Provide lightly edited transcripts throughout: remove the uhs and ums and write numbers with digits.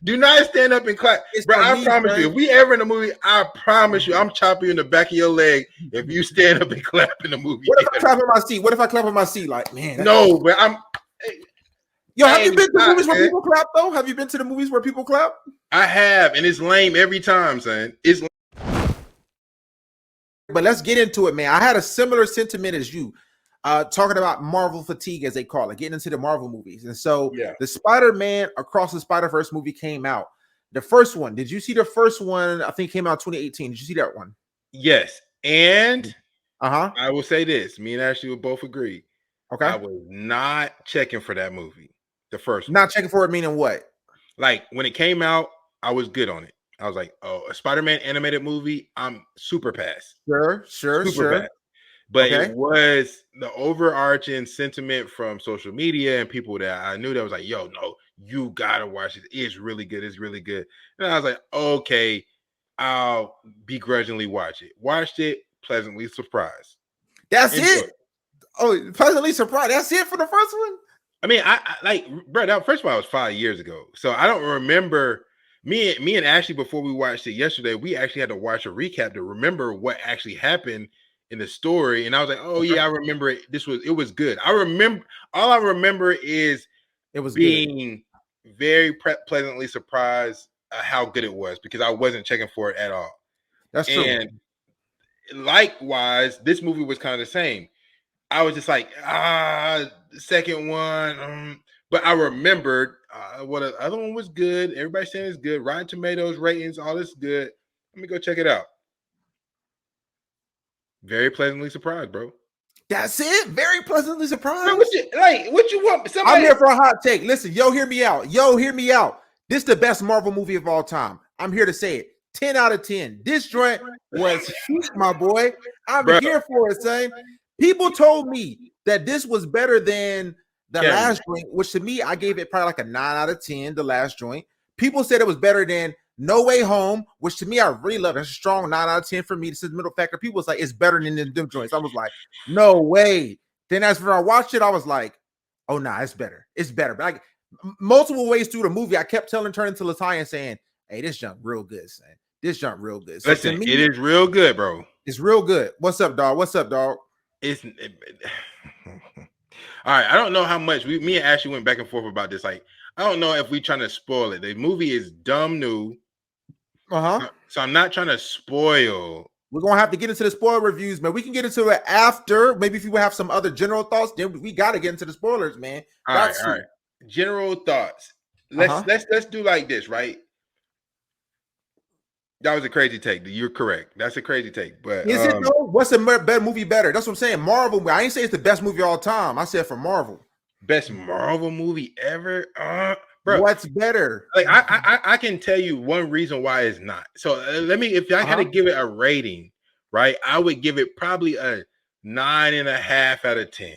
Do not stand up and clap. It's Bro, for I me, promise son. you, if we ever in a movie, I promise you, I'm chopping you in the back of your leg if you stand up and clap in the movie. What if I clap in my seat? What if I clap in my seat? Like, man. No, but I'm. Yo, have you been to movies where man. people clap though? Have you been to the movies where people clap? I have, and it's lame every time, son. It's. But let's get into it, man. I had a similar sentiment as you, talking about Marvel fatigue, as they call it, getting into the Marvel movies. And so the Spider-Man Across the Spider-Verse movie came out. The first one, did you see the first one? I think it came out 2018. Did you see that one? Yes. And I will say this. Me and Ashley will both agree. Okay. I was not checking for that movie. The first one. Not checking for it meaning what? Like when it came out, I was good on it. I was like, oh, a Spider-Man animated movie, I'm super pass. Sure. Pass. But it was the overarching sentiment from social media and people that I knew that was like, yo, no, you gotta watch it. It's really good. It's really good. And I was like, okay, I'll begrudgingly watch it. Watched it, pleasantly surprised. That's it. Oh, pleasantly surprised. That's it for the first one. I mean, I like, bro. That, first of all, it was 5 years ago, so I don't remember. Me and Ashley, before we watched it yesterday, we actually had to watch a recap to remember what actually happened in the story. And I was like, oh yeah, I remember it. It was good. I remember, all I remember is it was being very pleasantly surprised at how good it was, because I wasn't checking for it at all. That's true. And likewise, this movie was kind of the same. I was just like, the second one. But I remembered what the other one was good. Everybody saying it's good. Rotten Tomatoes ratings, all this good. Let me go check it out. Very pleasantly surprised, bro. That's it. Very pleasantly surprised. Bro, what you want? I'm here for a hot take. Listen, hear me out. This is the best Marvel movie of all time. I'm here to say it. 10 out of 10. This joint was huge, my boy. I'm here for it, son. People told me that this was better than the last joint, which to me, I gave it probably like a 9 out of 10, the last joint. People said it was better than No Way Home, which to me, I really love. It's a strong 9 out of 10 for me. This is the middle factor. People was like, it's better than them joints. I was like, no way. Then as for I watched it, I was like, oh, nah, it's better. It's better. But multiple ways through the movie, I kept turning to Latai and saying, hey, this jump real good, son. This jump real good. So listen, to me, it is real good, bro. It's real good. What's up, dog? All right, I don't know how much me and Ashley went back and forth about this. Like, I don't know if we trying to spoil it. The movie is dumb new. So I'm not trying to spoil. We're gonna have to get into the spoiler reviews, man. We can get into it after. Maybe if you have some other general thoughts, then we got to get into the spoilers, man. All right. General thoughts. Let's do like this, right? That was a crazy take. You're correct. That's a crazy take. But is it though? What's a better movie better? That's what I'm saying. Marvel. I ain't say it's the best movie of all time. I said for Marvel. Best Marvel movie ever? Bro. What's better? Like I can tell you one reason why it's not. So if I had to give it a rating, right? I would give it probably a 9.5 out of 10.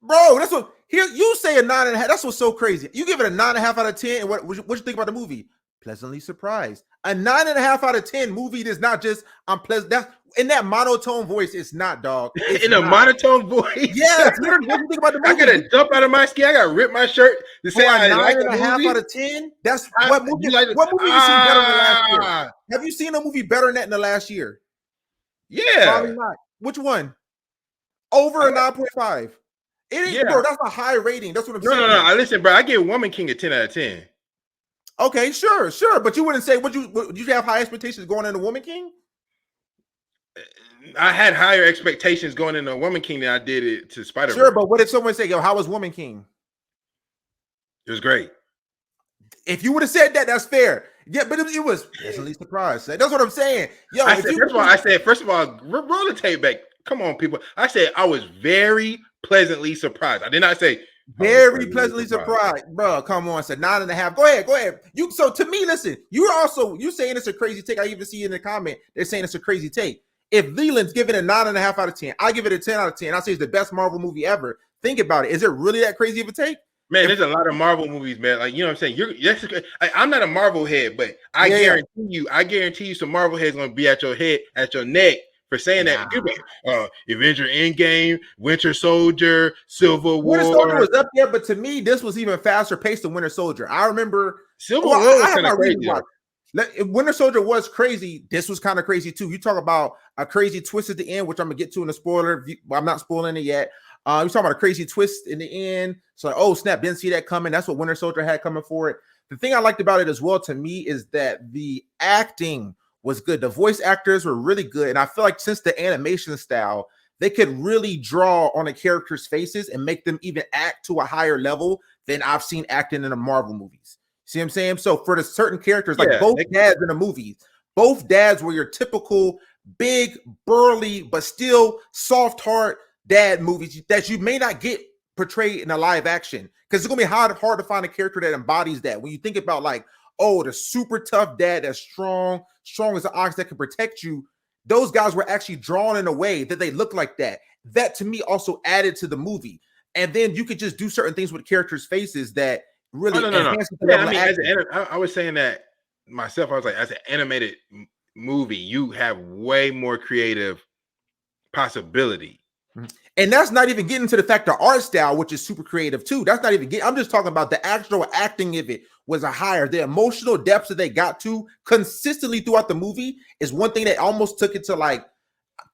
Bro, that's what here you say a 9.5. That's what's so crazy. You give it a 9.5 out of 10. And what you think about the movie? Pleasantly surprised. A 9.5 out of 10 movie is not just unpleasant. That's in that monotone voice. It's not, dog. It's in a monotone voice. Yes. What do you think about the movie? I gotta jump out of my skin. I gotta rip my shirt to say I like a 9.5 out of 10. That's what movie. What movie you seen better than the last year? Have you seen a movie better than that in the last year? Yeah. Probably not. Which one? Over a 9.5. It ain't, bro. That's a high rating. That's what I'm saying. No. Listen, bro. I give Woman King a 10 out of 10. Okay, sure. But you wouldn't say would you have high expectations going into Woman King? I had higher expectations going into Woman King than I did it to Spider-Man. Sure, but what if someone say, yo, how was Woman King? It was great. If you would have said that, that's fair. Yeah, but it was pleasantly surprised. That's what I'm saying. Yo, first of all, roll the tape back. Come on, people. I said I was very pleasantly surprised. I did not say very pleasantly surprised, bro. Come on, said 9.5. Go ahead. So to me, listen, you saying it's a crazy take. I even see in the comment they're saying it's a crazy take. If Leland's giving it a 9.5 out of 10, I give it a 10 out of 10. I say it's the best Marvel movie ever. Think about it. Is it really that crazy of a take? Man, there's a lot of Marvel movies, man. Like, you know what I'm saying? I'm not a Marvel head, but I guarantee you some Marvel heads gonna be at your head, at your neck for saying that. Avenger Endgame, Winter Soldier, Civil War. Winter Soldier was up there, but to me, this was even faster paced than Winter Soldier. I remember Civil Well, War was I have kind of my reason crazy why. though. Winter Soldier was crazy. This was kind of crazy too. You talk about a crazy twist at the end, which I'm gonna get to in the spoiler. I'm not spoiling it yet. You talking about a crazy twist in the end. So like, oh snap, didn't see that coming. That's what Winter Soldier had coming for it. The thing I liked about it as well, to me, is that the acting was good. The voice actors were really good, and I feel like since the animation style, they could really draw on the characters' faces and make them even act to a higher level than I've seen acting in the Marvel movies. See what I'm saying? So for the certain characters, like both dads in the movies, both dads were your typical big, burly, but still soft heart dad movies that you may not get portrayed in a live action, because it's gonna be hard to find a character that embodies that. When you think about like, oh, the super tough dad that's strong as an ox that can protect you, those guys were actually drawn in a way that they look like that. That to me also added to the movie. And then you could just do certain things with characters' faces that really enhance the level of acting. I was saying that myself. I was like, as an animated movie, you have way more creative possibility. And that's not even getting to the fact of art style, which is super creative too. That's not even getting, I'm just talking about the actual acting of it was a higher. The emotional depths that they got to consistently throughout the movie is one thing that almost took it to like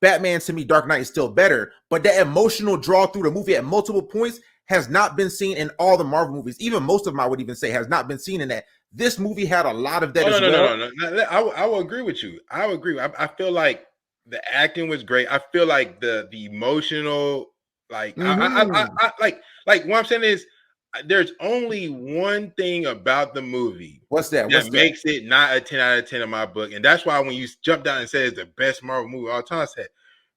Batman. To me, Dark Knight is still better, but that emotional draw through the movie at multiple points has not been seen in all the Marvel movies. Even most of them, I would even say, has not been seen in that. This movie had a lot of that as well. No. I will agree with you. I will agree. I feel like the acting was great. I feel like the emotional, like I like what I'm saying is there's only one thing about the movie. What's that? That makes it not a 10 out of 10 in my book. And that's why when you jumped down and said it's the best Marvel movie of all time, I said,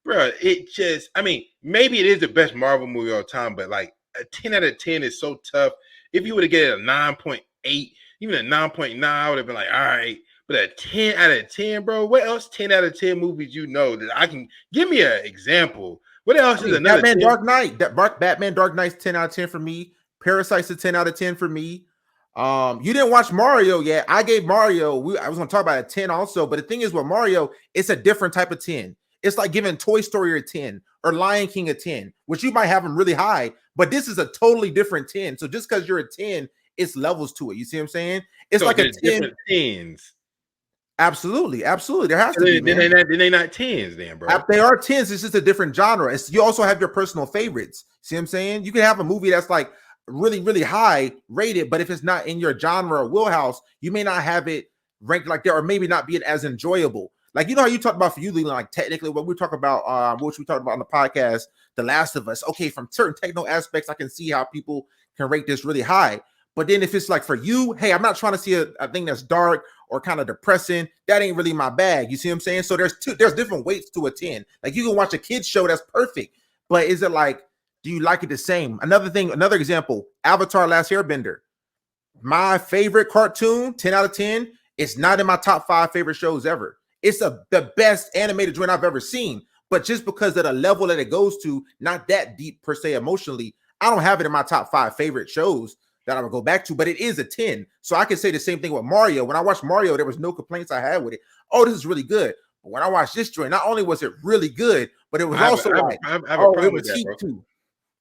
bro, it just, I mean, maybe it is the best Marvel movie of all time, but like a 10 out of 10 is so tough. If you would have get a 9.8, even a 9.9, I would have been like, all right. But a 10 out of 10, bro, what else 10 out of 10 movies you know that I can give me an example? What else is another Batman 10? Dark Knight? Batman Dark Knight's 10 out of 10 for me. Parasite's a 10 out of 10 for me. You didn't watch Mario yet. I gave Mario, I was going to talk about a 10 also, but the thing is with Mario, it's a different type of 10. It's like giving Toy Story a 10 or Lion King a 10, which you might have them really high, but this is a totally different 10. So just because you're a 10, it's levels to it. You see what I'm saying? It's so like a 10. Different 10s. Absolutely. There has to be. Then they not 10s, then, bro. They are 10s. It's just a different genre. You also have your personal favorites. See what I'm saying? You can have a movie that's like really, really high rated, but if it's not in your genre or wheelhouse, you may not have it ranked like that, or maybe not be it as enjoyable. Like, you know how you talk about for you, Leland, like technically what we talk about, which we talked about on the podcast, The Last of Us. Okay, from certain techno aspects, I can see how people can rate this really high. But then if it's like for you, hey, I'm not trying to see a thing that's dark or kind of depressing. That ain't really my bag. You see what I'm saying? So there's different weights to a 10. Like you can watch a kid's show that's perfect, but is it like, do you like it the same? Another example, Avatar: Last Airbender. My favorite cartoon, 10 out of 10. It's not in my top 5 favorite shows ever. It's the best animated joint I've ever seen. But just because of the level that it goes to, not that deep per se emotionally, I don't have it in my top 5 favorite shows that I would go back to, but it is a 10. So I can say the same thing with Mario. When I watched Mario, there was no complaints I had with it. Oh, this is really good. But when I watched this joint, not only was it really good, but it was also like, oh, it was heat too.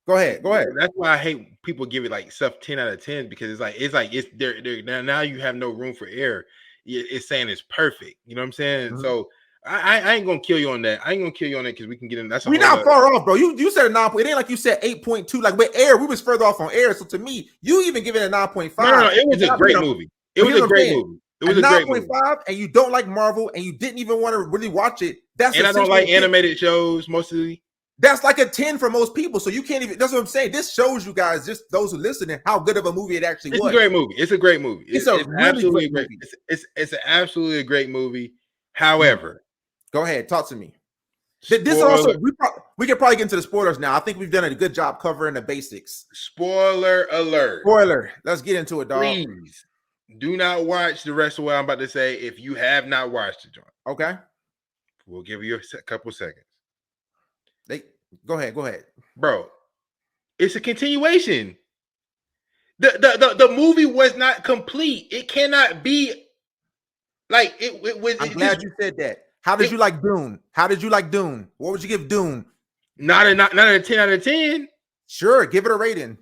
Go ahead. That's why I hate people give it like stuff 10 out of 10, because it's there now you have no room for error. It's saying it's perfect. You know what I'm saying? Mm-hmm. So I ain't gonna kill you on that. I ain't gonna kill you on that because we can get in. That's we're not far off, bro. You said a 9. It ain't like you said 8.2. Like with Air, we was further off on Air. So to me, you even give it a 9.5. No, it was a great movie. It was a great movie. It was a 9.5, and you don't like Marvel, and you didn't even want to really watch it. And I don't like animated shows mostly. That's like a 10 for most people. So you can't even. That's what I'm saying. This shows you guys, just those who listening, how good of a movie it actually was. It's a great movie. It's a great movie. It's absolutely great movie. It's absolutely a great movie. However, go ahead, talk to me. This is also we can probably get into the spoilers now. I think we've done a good job covering the basics. Spoiler alert. Let's get into it, dog. Please do not watch the rest of what I'm about to say if you have not watched it, John. Okay. We'll give you a couple seconds. Go ahead. Bro, it's a continuation. The movie was not complete. It cannot be like it was. I'm glad you said that. How did you like Dune? What would you give Dune? Not a 10 out of 10. Sure, give it a rating.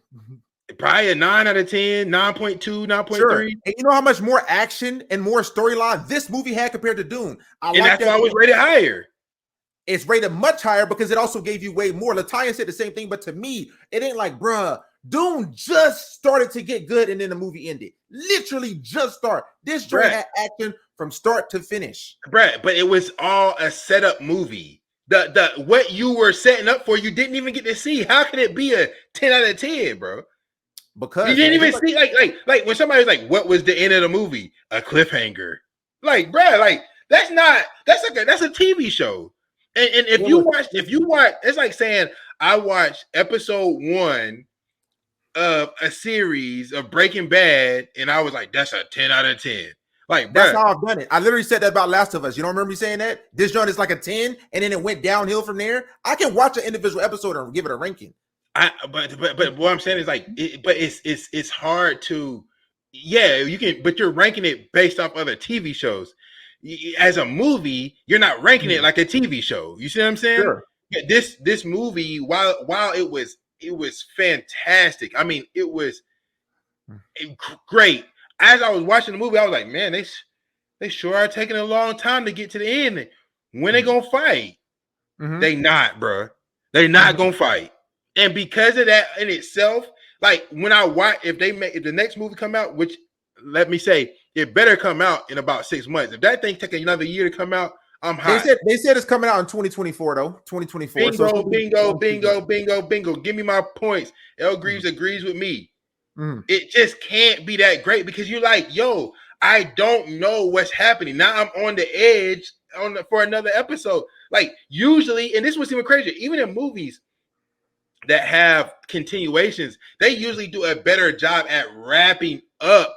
probably a 9 out of 10, 9.2, 9.3. Sure. And you know how much more action and more storyline this movie had compared to Dune? And that's why it was rated higher. It's rated much higher because it also gave you way more. Latayan said the same thing, but to me, it ain't like, bruh, Dune just started to get good and then the movie ended. Literally just start. This joint had action from start to finish. Brett, but it was all a setup movie. The what you were setting up for, you didn't even get to see. How can it be a 10 out of 10, bro? Because you didn't even see like when somebody's like, what was the end of the movie? A cliffhanger. Like, bro, like that's a TV show. And if you watch, it's like saying I watched episode 1 of a series of Breaking Bad, and I was like, that's a 10 out of 10. Like, that's how I've done it. I literally said that about Last of Us. You don't remember me saying that? This joint is like a 10, and then it went downhill from there. I can watch an individual episode and give it a ranking. But what I'm saying is like, it's hard to, you can, but you're ranking it based off other TV shows. As a movie, you're not ranking it like a TV show. You see what I'm saying? Sure. This movie, while it was fantastic. I mean, it was great. As I was watching the movie, I was like, man, they sure are taking a long time to get to the end. When they gonna fight? They not, bro. They not gonna fight. And because of that in itself, like when I watch, if the next movie come out, which let me say, it better come out in about 6 months. If that thing take another year to come out, I'm hot. They said it's coming out in 2024 though. 2024. Bingo. Give me my points. El Greaves agrees with me. It just can't be that great because you're like, yo, I don't know what's happening. Now I'm on the edge for another episode. Like usually, and this was even crazier, even in movies that have continuations, they usually do a better job at wrapping up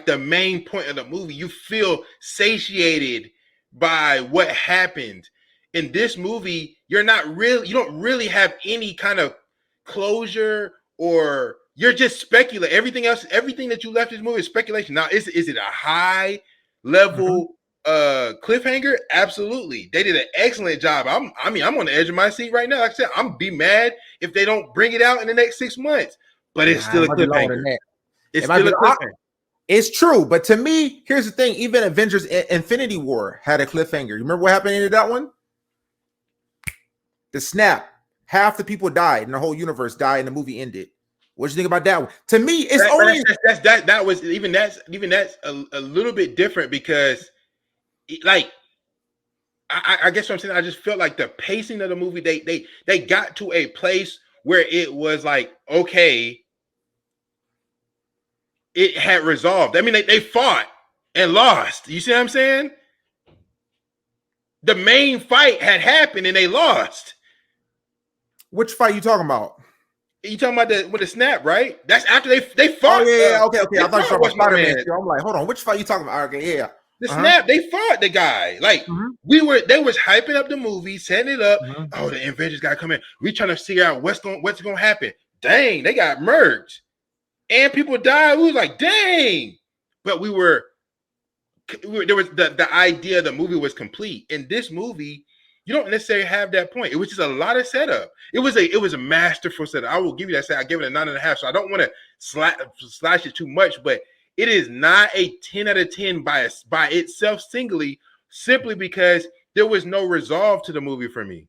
the main point of the movie. You feel satiated by what happened. In this movie, you don't really have any kind of closure, or you're just speculating. Everything that you left this movie is speculation. Now, is it a high level cliffhanger? Absolutely. They did an excellent job. I'm on the edge of my seat right now. Like I said, I'm be mad if they don't bring it out in the next 6 months. But it's still a cliffhanger. It's still a cliffhanger. It's true, but to me, here's the thing: even Avengers: Infinity War had a cliffhanger. You remember what happened in that one? The snap. Half the people died, and the whole universe died, and the movie ended. What do you think about that one? To me, it's that's a little bit different because, like, I guess what I'm saying. I just felt like the pacing of the movie, they got to a place where it was like, okay, it had resolved. I mean, they fought and lost. You see what I'm saying? The main fight had happened and they lost. Which fight you talking about? You talking about the snap, right? That's after they fought. Oh yeah, okay. I thought you were talking about Spider-Man. I'm like, hold on, which fight you talking about? Okay, yeah. The snap, they fought the guy. Like they was hyping up the movie, setting it up. Oh, the Avengers gotta come in. We trying to figure out what's gonna happen. Dang, they got merged. And people died. We was like, dang. But there was the idea the movie was complete. In this movie, you don't necessarily have that point. It was just a lot of setup. It was a masterful setup. I will give you that. I give it a 9.5. So I don't want to slash it too much, but it is not a 10 out of 10 by itself singly, simply because there was no resolve to the movie for me.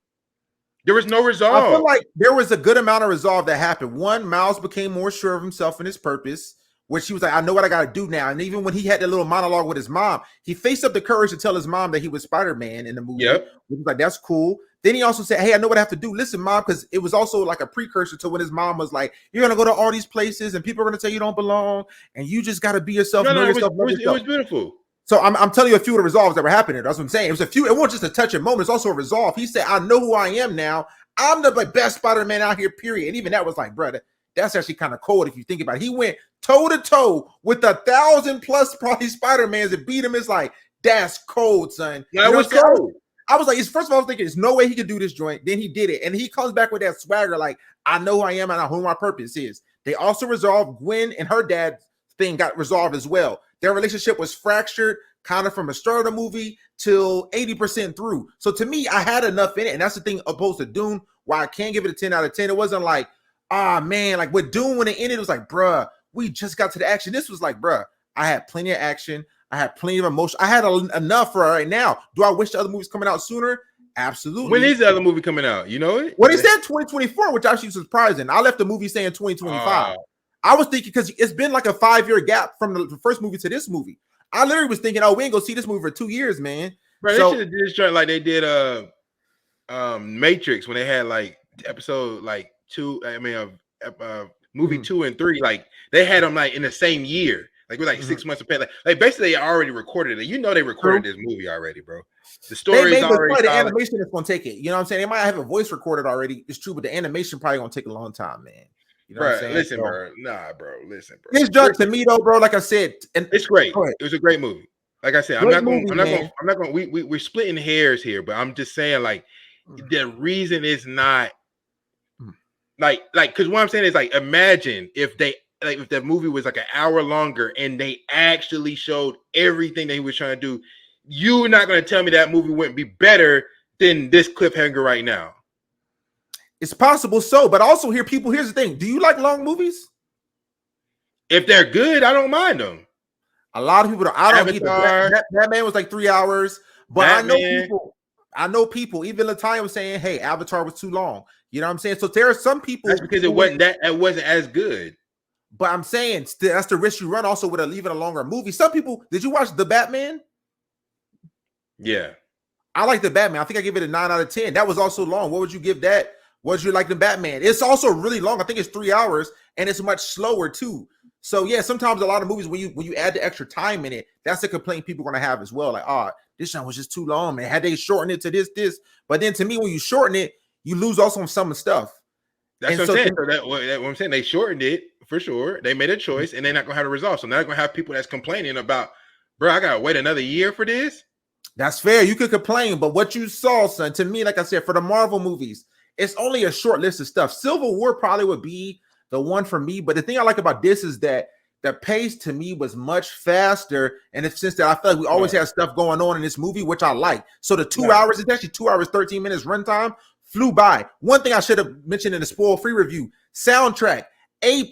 There was no resolve. I feel like there was a good amount of resolve that happened. One, Miles became more sure of himself and his purpose, which he was like, I know what I got to do now. And even when he had that little monologue with his mom, he faced up the courage to tell his mom that he was Spider-Man in the movie. Yep. He was like, that's cool. Then he also said, hey, I know what I have to do. Listen, Mom, because it was also like a precursor to when his mom was like, you're going to go to all these places and people are going to tell you don't belong and you just got to be yourself. It was beautiful. So I'm telling you a few of the resolves that were happening. That's what I'm saying. It was a few. It wasn't just a touching moment. It's also a resolve. He said, I know who I am now. I'm the best Spider-Man out here, period. And even that was like, brother, that's actually kind of cold if you think about it. He went toe-to-toe with 1,000+ probably Spider-Mans and beat him. It's like, that's cold, son. Yeah, it was cold. I was like, first of all, I was thinking, there's no way he could do this joint. Then he did it. And he comes back with that swagger, like, I know who I am and I know who my purpose is. They also resolved Gwen and her dad's thing got resolved as well. Their relationship was fractured kind of from the start of the movie till 80% through. So to me, I had enough in it. And that's the thing opposed to Dune, why I can't give it a 10 out of 10. It wasn't like, man, like with Doom when it ended, it was like, bruh, we just got to the action. This was like, bruh, I had plenty of action. I had plenty of emotion. I had enough for right now. Do I wish the other movies coming out sooner? Absolutely. When is the other movie coming out? You know it? What is that? 2024, which actually is surprising. I left the movie saying 2025. I was thinking because it's been like a 5-year gap from the first movie to this movie. I literally was thinking, oh, we ain't gonna see this movie for 2 years, man. Bro, so, they should have did this joint like they did Matrix when they had like episode like 2. I mean, movie 2 and 3. Like they had them like in the same year. Like we're like 6 months apart. Like basically they already recorded it. You know they recorded this movie already, bro. The story is already the animation is gonna take it. You know what I'm saying? They might have a voice recorded already. It's true, but the animation probably gonna take a long time, man. You know what I'm saying? Listen, bro. Nah, bro. Listen, bro. This judge to me though, bro. Like I said, and it's great. It was a great movie. Like I said, I'm not going. We're splitting hairs here, but I'm just saying, like, the reason is not like because what I'm saying is like, imagine if the movie was like an hour longer and they actually showed everything that he was trying to do. You're not going to tell me that movie wouldn't be better than this cliffhanger right now. It's possible so, but also here's the thing. Do you like long movies? If they're good, I don't mind them. A lot of people don't. I don't either. That man was like 3 hours, but Batman. I know people, even Latanya was saying, hey, Avatar was too long. You know what I'm saying? So there are some people. That's because it wasn't as good. But I'm saying that's the risk you run also with leaving a longer movie. Some people, did you watch The Batman? Yeah. I like The Batman. I think I give it a 9 out of 10. That was also long. What would you give that? What would you like The Batman? It's also really long. I think it's 3 hours and it's much slower too. So yeah, sometimes a lot of movies when you add the extra time in it, that's a complaint people are gonna have as well. Like, this one was just too long, man. Had they shortened it to this, but then to me, when you shorten it, you lose also on some stuff. That's what I'm saying. What I'm saying, they shortened it for sure. They made a choice, and they're not gonna have a result. So now they're gonna have people that's complaining about, bro, I gotta wait another year for this. That's fair. You could complain, but what you saw, son, to me, like I said, for the Marvel movies, it's only a short list of stuff. Civil War probably would be the one for me, but the thing I like about this is that the pace to me was much faster, and it's since that I feel like we always had stuff going on in this movie, which I like. So the 2 hours, it's actually 2 hours 13 minutes runtime, flew by. One thing I should have mentioned in the spoil-free review: soundtrack A++.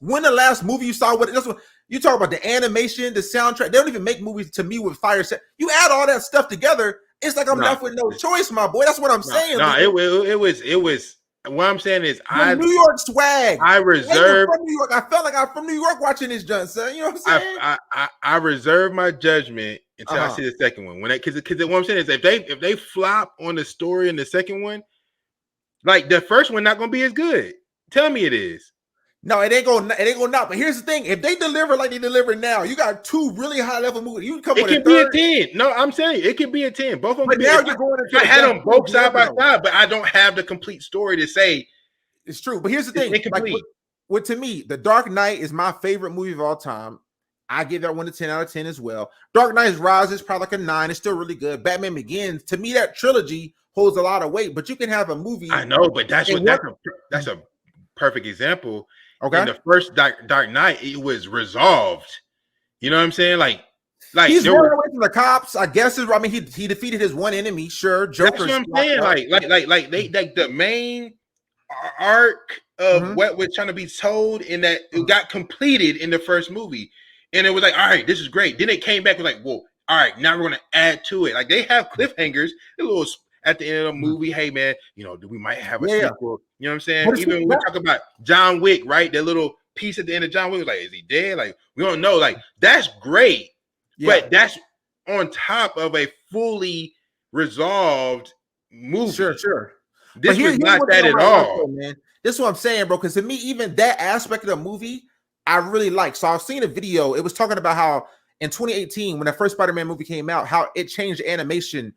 When the last movie you saw with it? That's what you talk about, the animation, the soundtrack. They don't even make movies to me with fire set. You add all that stuff together, it's like I'm left with no choice, my boy. That's what I'm saying. It was. What I'm saying is, New York swag. I reserve. From New York. I felt like I'm from New York watching this, Johnson. You know what I'm saying? I reserve my judgment until I see the second one. Because what I'm saying is, if they flop on the story in the second one, like the first one, not gonna be as good. Tell me it is. No, it ain't gonna not. But here's the thing: if they deliver like they deliver now, you got 2 really high level movies. You can come. It can be a 10. No, I'm saying it can be a 10. Both of them. But now you're going. I had them both side by side, but I don't have the complete story to say. It's true, but here's the thing: like, to me, The Dark Knight is my favorite movie of all time. I give that one a 10 out of 10 as well. Dark Knight Rises probably like a 9. It's still really good. Batman Begins, to me, that trilogy holds a lot of weight. But you can have a movie. I know, but that's a perfect example. Okay. In the first Dark Knight, it was resolved. You know what I'm saying? Like he's running away from the cops. I guess he defeated his one enemy. Sure, Joker. That's what I'm saying. Like the main arc of what was trying to be told in that it got completed in the first movie, and it was like, all right, this is great. Then it came back with like, well, all right, now we're gonna add to it. Like they have cliffhangers, a little at the end of the movie. Hey man, we might have a sequel. You know what I'm saying? Even when we talk about John Wick, right? That little piece at the end of John Wick was like, is he dead? Like we don't know. Like that's great, but that's on top of a fully resolved movie. Sure. This was not that at all, man. This is what I'm saying, bro. Because to me, even that aspect of the movie, I really like. So I've seen a video. It was talking about how in 2018, when the first Spider-Man movie came out, how it changed animation,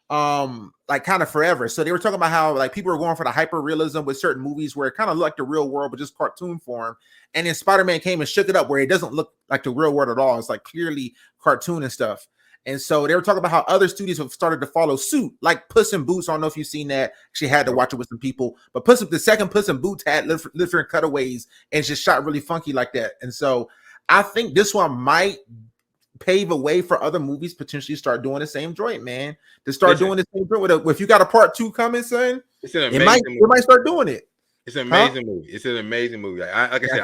like kind of forever. So they were talking about how like people were going for the hyper realism with certain movies where it kind of looked like the real world, but just cartoon form. And then Spider-Man came and shook it up where it doesn't look like the real world at all. It's like clearly cartoon and stuff. And so they were talking about how other studios have started to follow suit, like Puss in Boots. I don't know if you've seen that. Actually had to watch it with some people, but the second Puss in Boots had different cutaways and just shot really funky like that. And so I think this one might pave a way for other movies potentially start doing the same joint, man. To start doing the same joint if you got a part 2 coming, son, it might start doing it. It's an amazing movie. It's an amazing movie. Like I said,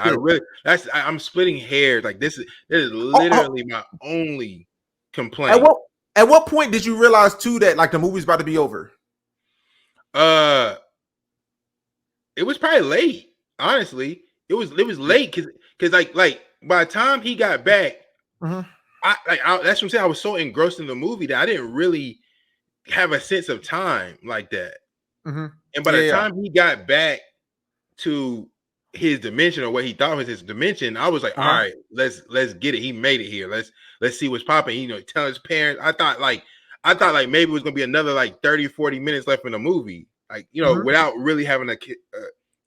I'm splitting hairs. Like this is literally my only complaint. At what point did you realize too that like the movie's about to be over? It was probably late. Honestly, it was late because like by the time he got back, that's what I'm saying. I was so engrossed in the movie that I didn't really have a sense of time like that. And by the time he got back to his dimension or what he thought was his dimension, I was like, all right, let's get it. He made it here. Let's see what's popping. You know, tell his parents. I thought like maybe it was gonna be another like 30-40 minutes left in the movie. Like, you know, without really having a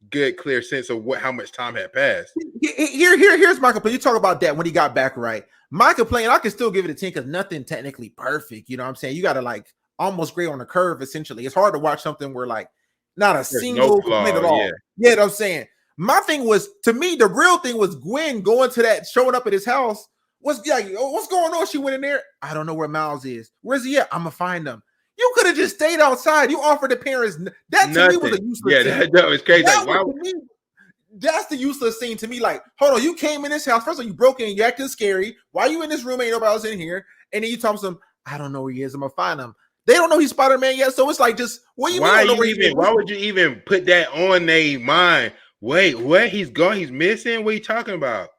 good, clear sense of how much time had passed. Here's my complaint. You talk about that when he got back, right? My complaint, I can still give it a 10 because nothing technically perfect. You know what I'm saying? You got to like almost grade on the curve, essentially. It's hard to watch something where like not a single complaint at all. Yeah, you know what I'm saying? My thing was, to me, the real thing was Gwen going to that, showing up at his house. What's going on? She went in there. I don't know where Miles is. Where's he at? I'm going to find him. You could have just stayed outside. You offered the parents. That to me was a useless scene. That was crazy. That's the useless scene to me. Like, hold on, you came in this house. First of all, you broke in. You acting scary. Why are you in this room? Ain't nobody else in here. And then you tell them, I don't know where he is. I'm going to find him. They don't know he's Spider-Man yet. So it's like, just, what do you mean? Why would you even put that on their mind? Wait, what? He's gone? He's missing? What are you talking about?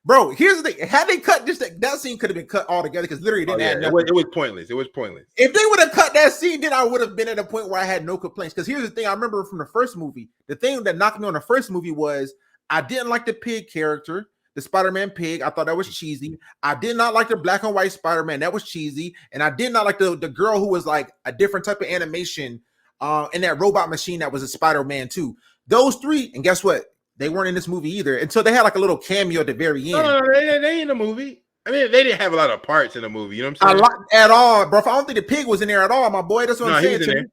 Bro, here's the thing. Had they cut just that scene could have been cut altogether because literally it didn't add it was pointless. It was pointless. If they would have cut that scene, then I would have been at a point where I had no complaints. Because here's the thing. I remember from the first movie, the thing that knocked me on the first movie was I didn't like the pig character, the Spider-Man pig. I thought that was cheesy. I did not like the black and white Spider-Man. That was cheesy. And I did not like the girl who was like a different type of animation in that robot machine that was a Spider-Man too. Those three, and guess what? They weren't in this movie either until they had like a little cameo at the very end. No, they in the movie. I mean, they didn't have a lot of parts in the movie. You know what I'm saying? A lot at all, bro. I don't think the pig was in there at all, my boy. That's what I'm saying.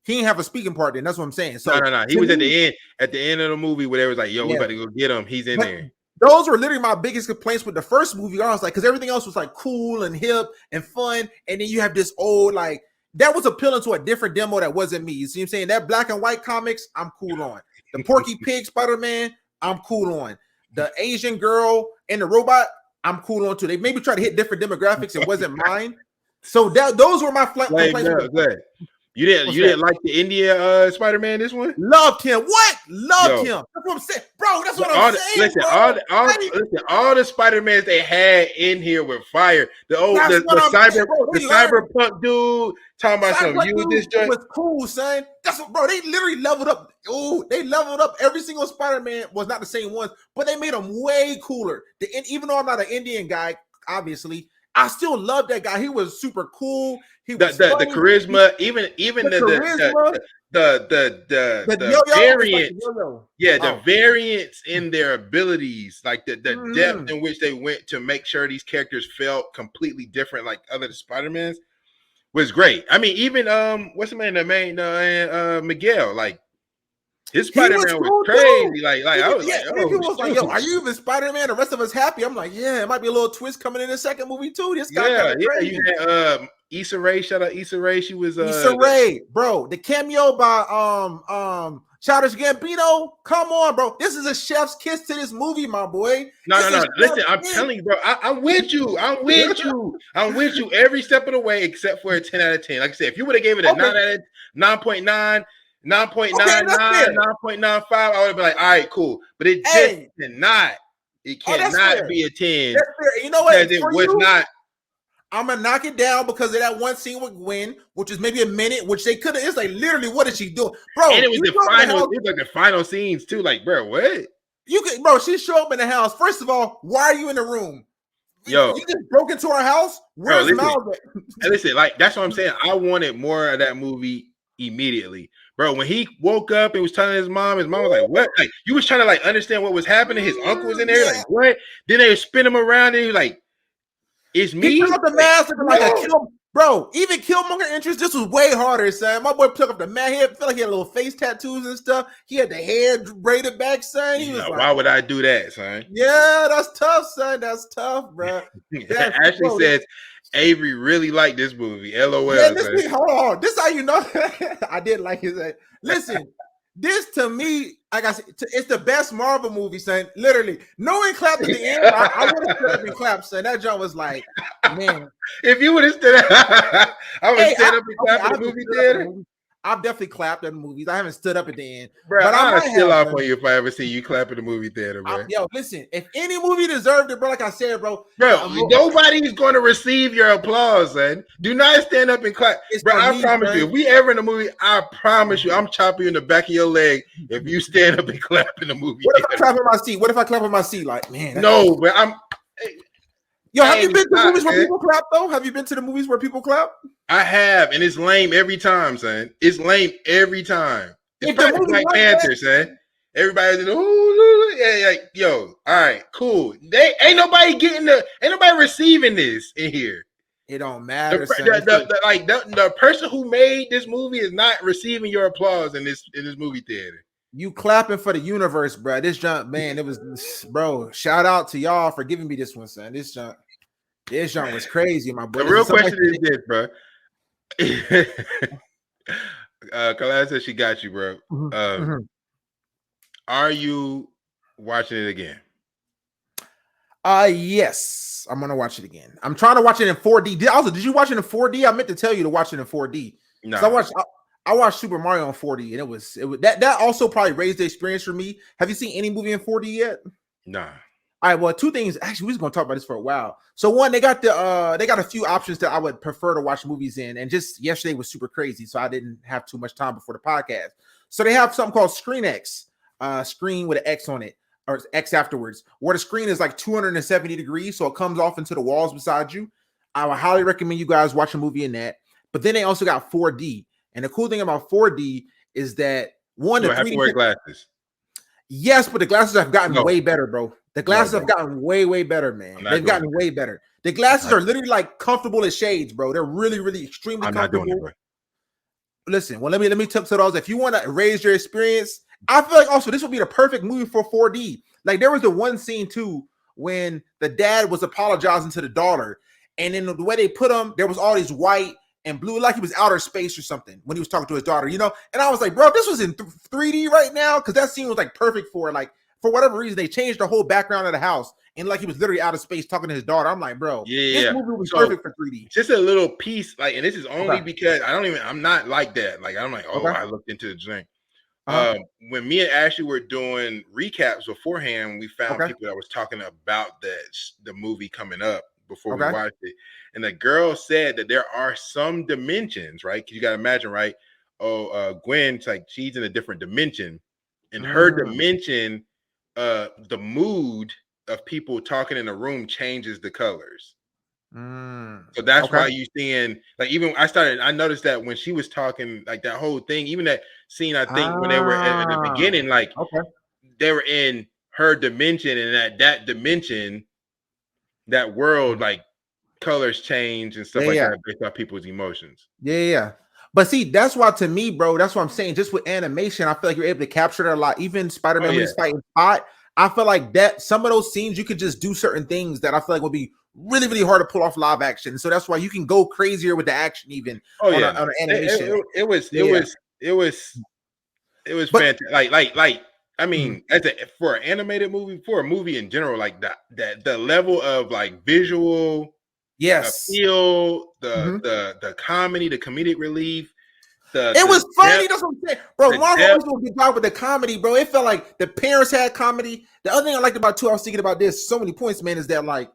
He didn't have a speaking part then. That's what I'm saying. So no. He was at the end. At the end of the movie, where they was like, "Yo, we about to go get him." He's in there. Those were literally my biggest complaints with the first movie. I was like, because everything else was like cool and hip and fun, and then you have this old like that was appealing to a different demo that wasn't me. You see what I'm saying? That black and white comics, I'm cool on. The Porky Pig Spider-Man, I'm cool on. The Asian girl and the robot, I'm cool on too. They maybe try to hit different demographics. It wasn't mine. So those were my complaints. You didn't like the India Spider-Man, this one? Loved him. What? Loved him. That's what I'm saying. Bro, that's what I'm saying. Listen, all the Spider-Mans they had in here were fire. The cyberpunk dude talking about some use this joint. Was cool, son. That's what, bro. They literally leveled up. Oh, they leveled up every single Spider-Man. Was not the same ones, but they made them way cooler. Even though I'm not an Indian guy, obviously, I still love that guy. He was super cool. He was the charisma, even the variants, the variants in their abilities, like the depth in which they went to make sure these characters felt completely different, like other Spider-Mans, was great. I mean, even what's the man that made Miguel, like his Spider-Man was crazy. Like I was like, yo, are you even Spider-Man? The rest of us happy. I'm like, yeah, it might be a little twist coming in the second movie too. This guy, you had Issa Rae. Shout out Issa Rae. She was Issa Rae, bro. The cameo by Childish Gambino. Come on, bro. This is a chef's kiss to this movie, my boy. No. Listen, I'm telling you, bro. I'm with you. I'm with you every step of the way, except for a 10 out of 10. Like I said, if you would have gave it a 9.9. 9.99, 9.95, I would have been like, all right, cool. But it just cannot. It cannot be a 10. That's fair. You know what? Because it was not. I'm gonna knock it down because of that one scene with Gwen, which is maybe a minute, which they could have. It's like literally, what is she doing, bro? And it was the final. It was like the final scenes too. Like, bro, what? Bro, she show up in the house. First of all, why are you in the room? Yo, you just broke into our house. Where's Miles at? Listen, like that's what I'm saying. I wanted more of that movie immediately. Bro, when he woke up and was telling his mom was like, what? Like, you was trying to like understand what was happening. His uncle was in there, like, what? Then they spin him around and he was like, it's me. He took up the mask looking like a bro. Even Killmonger entrance, this was way harder, son. My boy took up the mask. He felt like he had little face tattoos and stuff. He had the hair braided back, son. He was like, why would I do that, son? Yeah, that's tough, son. That's tough, bro. Ashley says Avery really liked this movie. LOL. Yeah, hold on. This is how you know I did like his. Listen, This to me, like I said, it's the best Marvel movie, son. Literally, no one clapped at the end. I would have stood up and clapped, son. That joint was like, man. If you would have stood up, I would Hey, stand up and clap at the movie theater. I've definitely clapped at the movies. I haven't stood up at the end, Bro, but I I'll might still have. off on you if I ever see you clap at the movie theater, bro. Yo, listen, if any movie deserved it, bro, like I said, bro, nobody's going to receive your applause, man. Do not stand up and clap, bro. I promise you, if we ever in a movie, I promise you, I'm chopping you in the back of your leg if you stand up and clap in the movie. What if I clap in my seat? What if I clap in my seat? Like, man, no, but I'm. Yo, have you been to movies where people clap though? Have you been to the movies where people clap? I have, and it's lame every time, son. It's lame every time. It's probably Black Panther, son. Everybody's in like, yo, all right, cool. They ain't nobody receiving this in here. It don't matter. The person who made this movie is not receiving your applause in this movie theater. You clapping for the universe, bro. This junk, man, it was, bro. Shout out to y'all for giving me this one, son. This junk was crazy, my boy. The real question is this, bro. Kalana said she got you, bro. Are you watching it again? Yes, I'm gonna watch it again. I'm trying to watch it in 4D. Did you watch it in 4D? I meant to tell you to watch it in 4D. No, I watched Super Mario in 4D, and it was that also probably raised the experience for me. Have you seen any movie in 4D yet? Nah. All right, well, two things. Actually, we're just gonna talk about this for a while. So one, they got a few options that I would prefer to watch movies in, and just yesterday was super crazy, so I didn't have too much time before the podcast. So they have something called ScreenX, screen with an X on it, or X afterwards, where the screen is like 270 degrees, so it comes off into the walls beside you. I would highly recommend you guys watch a movie in that. But then they also got 4D. And the cool thing about 4D is that one, you have to wear glasses. Yes, but the glasses have gotten way better, bro. The glasses have gotten way better, man. They've gotten way better. The glasses are literally like comfortable as shades, bro. They're really extremely comfortable. Not doing it, listen, well, let me tip to those. If you want to raise your experience, I feel like also this would be the perfect movie for 4D. Like there was the one scene too when the dad was apologizing to the daughter, and then the way they put him, there was all these white and blue, like he was outer space or something when he was talking to his daughter, you know? And I was like, bro, this was in 3D right now, because that scene was like perfect for whatever reason, they changed the whole background of the house, and like he was literally out of space talking to his daughter. I'm like, bro, this movie was perfect for 3D. Just a little piece, like, and this is only because I'm not like that. Like, I'm like, I looked into the drink. When me and Ashley were doing recaps beforehand, we found people that was talking about the movie coming up before we watched it. And the girl said that there are some dimensions, right? You got to imagine, right? Gwen's like, she's in a different dimension. In her dimension, the mood of people talking in a room changes the colors. So that's why you seeing, like, even I noticed that when she was talking, like that whole thing, even that scene, I think when they were at the beginning, like they were in her dimension, and that dimension, that world, like colors change and stuff that based on people's emotions. Yeah. But see, that's why to me, bro, that's what I'm saying. Just with animation, I feel like you're able to capture that a lot. Even Spider-Man when he's fighting Spot, I feel like that some of those scenes you could just do certain things that I feel like would be really hard to pull off live action. So that's why you can go crazier with the action, even on an animation. It was fantastic. Like I mean, for an animated movie, for a movie in general, like that the level of like visual, feel, the comedy, the comedic relief. It was funny. That's what I'm saying, bro. Marvel always doing a good job with the comedy, bro. It felt like the parents had comedy. The other thing I liked about too, I was thinking about this. So many points, man, is that like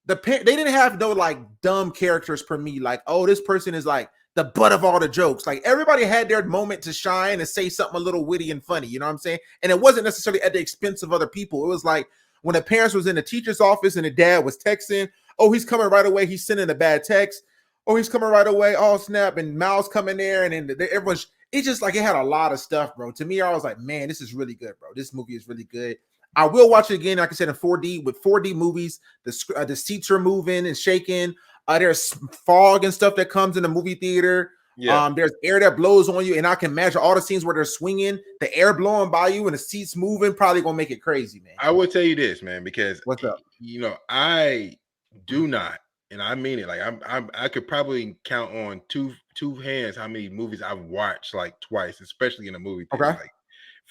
they didn't have no like dumb characters for me. Like, oh, this person is like the butt of all the jokes. Like everybody had their moment to shine and say something a little witty and funny. You know what I'm saying? And it wasn't necessarily at the expense of other people. It was like when the parents was in the teacher's office and the dad was texting. Oh, he's coming right away. He's sending a bad text. Oh, he's coming right away. Oh, snap. And Miles coming there. And then everyone's, it's just like it had a lot of stuff, bro. To me, I was like, man, this is really good, bro. This movie is really good. I will watch it again, like I said, in 4D. With 4D movies, the seats are moving and shaking. There's fog and stuff that comes in the movie theater. There's air that blows on you. And I can imagine all the scenes where they're swinging, the air blowing by you and the seats moving, probably going to make it crazy, man. I will tell you this, man, because what's up? You know, I do not, and I mean it. Like I could probably count on two hands how many movies I've watched like twice, especially in a movie theater. Like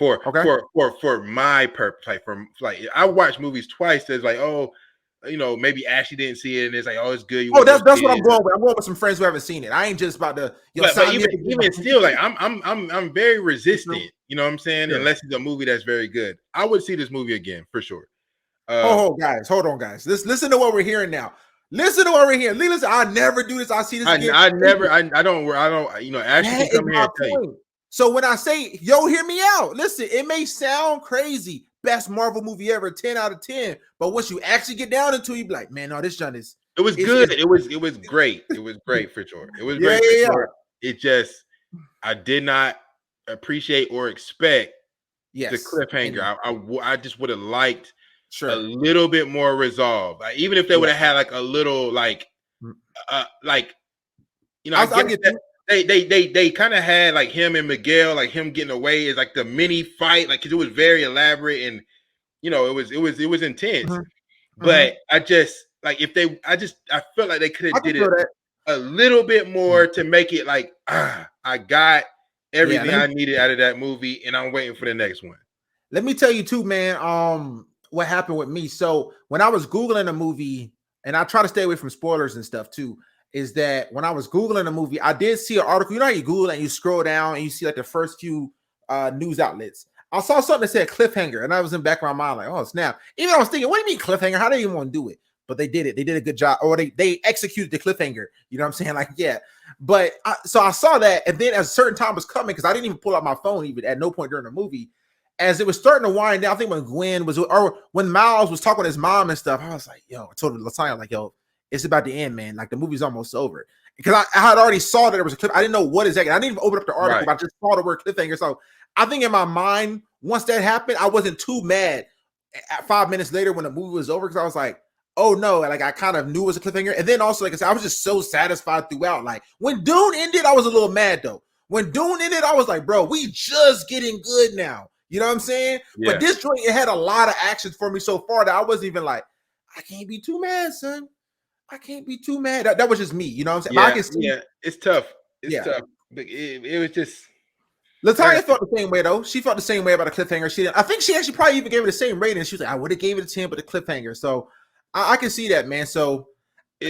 Okay. For my purpose. Like I watch movies twice. There's like, oh, maybe Ashley didn't see it, and it's like, oh, it's good. You Oh, want to go that's see what I'm it. going with. I'm going with some friends who haven't seen it. I ain't just about to But sign me up. even still, like I'm very resistant. You know what I'm saying? Sure. Unless it's a movie that's very good, I would see this movie again for sure. Guys, hold on, guys. Listen to what we're hearing now. Listen to what we're hearing. Listen, I never do this. I see this again. I don't. Ashley can come here and tell you. So when I say, yo, hear me out. Listen, it may sound crazy. Best Marvel movie ever, 10 out of 10. But once you actually get down into it, you be like, man, no, this John is. It was good. It was great. It was great for sure. It was great for sure. It just, I did not appreciate or expect the cliffhanger. I just would have liked a little bit more resolve. Like, even if they would have had like a little like I guess that they kind of had like him and Miguel, like him getting away is like the mini fight, like, because it was very elaborate and it was intense. But I just like I felt like they could have did it a little bit more to make it like I got everything I needed out of that movie, and I'm waiting for the next one. Let me tell you too, man. What happened with me? So when I was Googling a movie, and I try to stay away from spoilers and stuff too, is that when I was Googling a movie, I did see an article. You know how you Google and you scroll down and you see like the first few news outlets. I saw something that said cliffhanger, and I was in the back of my mind like, oh snap. Even I was thinking, what do you mean cliffhanger? How do you even want to do it? But they did it. They did a good job, or they executed the cliffhanger. You know what I'm saying? Like, yeah. But so I saw that, and then as a certain time was coming, because I didn't even pull out my phone even at no point during the movie. As it was starting to wind down, I think when Gwen was, or when Miles was talking to his mom and stuff, I was like, yo, I told Latanya, like, yo, it's about to end, man. Like, the movie's almost over. Because I had already saw that there was a clip. I didn't know what exactly. I didn't even open up the article, but I just saw the word cliffhanger. So I think in my mind, once that happened, I wasn't too mad at 5 minutes later when the movie was over, because I was like, oh no, like I kind of knew it was a cliffhanger. And then also, like I said, I was just so satisfied throughout. Like when Dune ended, I was a little mad though. When Dune ended, I was like, bro, we just getting good now. You know what I'm saying? Yeah. But this joint, it had a lot of actions for me so far that I wasn't even like, I can't be too mad, son. I can't be too mad. That was just me. You know what I'm saying? Yeah, I can see, it's tough. It's tough. It was just. Latanya felt the same way though. She felt the same way about the cliffhanger. I think she actually probably even gave it the same rating. She was like, I would have gave it a 10, but the cliffhanger. So I can see that, man. So,